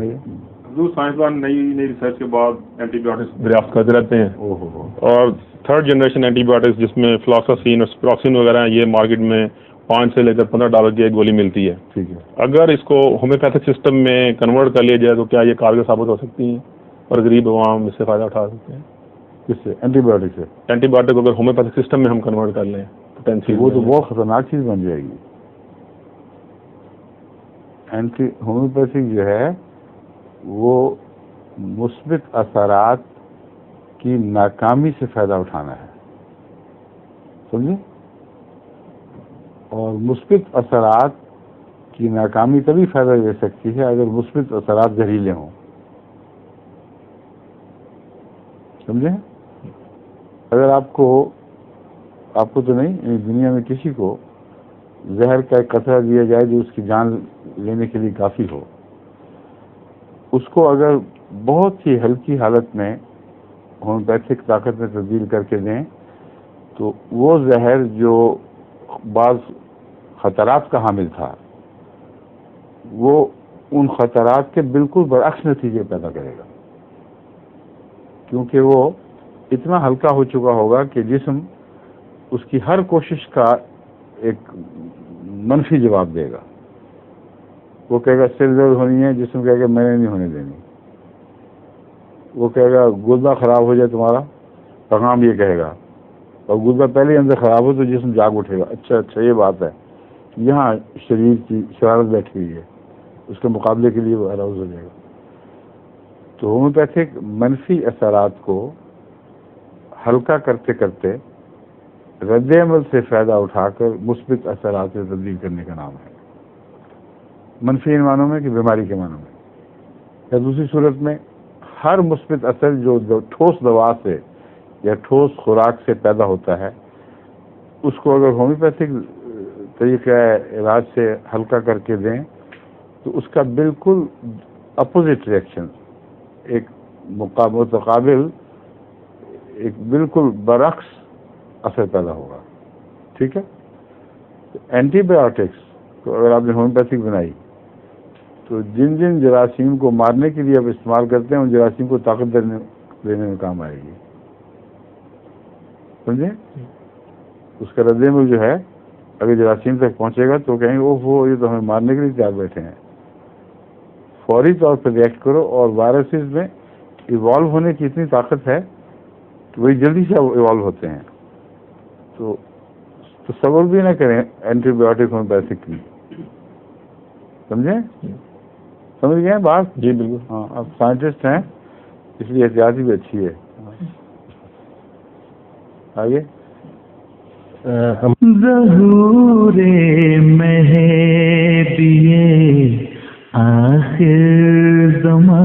فرمائیے. سائنسدان نئی ریسرچ کے بعد اینٹی بایوٹکس دریافت کرتے رہتے ہیں, اور 3rd جنریشن اینٹی بایوٹکس جس میں فلاکساسین اور اسپراکسین وغیرہ ہیں, یہ مارکیٹ میں $5 سے لے کر $15 کی ایک گولی ملتی ہے. ٹھیک ہے. اگر اس کو ہومیوپیتھک سسٹم میں کنورٹ کر لیا جائے تو کیا یہ کارگر ثابت ہو سکتی ہیں اور غریب عوام اس سے فائدہ اٹھا سکتے ہیں؟ کس سے؟ اینٹی بایوٹک سے. اینٹی بایوٹک اگر ہومیوپیتھک سسٹم میں ہم کنورٹ کر لیں وہ تو بہت خطرناک چیز بن جائے گی. اینٹی ہومیوپیتھک جو ہے وہ مثبت اثرات کی ناکامی سے فائدہ اٹھانا ہے, سمجھے؟ اور مثبت اثرات کی ناکامی تبھی فائدہ دے سکتی ہے اگر مثبت اثرات زہریلے ہوں, سمجھے؟ اگر آپ کو تو نہیں, دنیا میں کسی کو زہر کا ایک قطرہ دیا جائے جو اس کی جان لینے کے لیے کافی ہو, اس کو اگر بہت ہی ہلکی حالت میں ہومیوپیتھک طاقت میں تبدیل کر کے دیں تو وہ زہر جو بعض خطرات کا حامل تھا وہ ان خطرات کے بالکل برعکس نتیجے پیدا کرے گا, کیونکہ وہ اتنا ہلکا ہو چکا ہوگا کہ جسم اس کی ہر کوشش کا ایک منفی جواب دے گا. وہ کہے گا سر درد ہونی ہے, جسم کہے گا میں نے نہیں ہونے دینی. وہ کہے گا گردہ خراب ہو جائے تمہارا, پیغام یہ کہے گا, اور گردہ پہلے اندر خراب ہو تو جسم جاگ اٹھے گا, اچھا یہ بات ہے, یہاں شریر کی شرارت بیٹھی ہوئی ہے, اس کے مقابلے کے لیے وہ اراؤز ہو جائے گا. تو ہومیوپیتھک منفی اثرات کو ہلکا کرتے کرتے رد عمل سے فائدہ اٹھا کر مثبت اثرات سے تبدیل کرنے کا نام ہے. منفی ان معنوں میں کہ بیماری کے معنوں میں, یا دوسری صورت میں ہر مثبت اثر جو ٹھوس دوا سے یا ٹھوس خوراک سے پیدا ہوتا ہے اس کو اگر ہومیوپیتھک طریقہ علاج سے ہلکا کر کے دیں تو اس کا بالکل اپوزٹ ریئیکشن, ایک متقابل, ایک بالکل برعکس اثر پیدا ہوگا. ٹھیک ہے. اینٹی بایوٹکس تو اگر آپ نے ہومیوپیتھک بنائی تو جن جن جراثیم کو مارنے کے لیے آپ استعمال کرتے ہیں ان جراثیم کو طاقت دینے میں کام آئے گی, سمجھے؟ اس کا رد عمل جو ہے اگر جراثیم تک پہنچے گا تو کہیں وہ یہ تو ہمیں مارنے کے لیے تیار بیٹھے ہیں. فوری طور پر ریئیکٹ کرو, اور وائرسز میں ایوالو ہونے کی اتنی طاقت ہے کہ وہی جلدی سے ایوالو ہوتے ہیں. تو تصور بھی نہ کریں اینٹی بایوٹک ہومیوپیتھک کی, سمجھیں؟ سمجھ گئے بات؟ جی بالکل. ہاں, آپ سائنٹسٹ ہیں اس لیے احتیاطی بھی اچھی ہے. آگے ظہور مہدی آخر زمان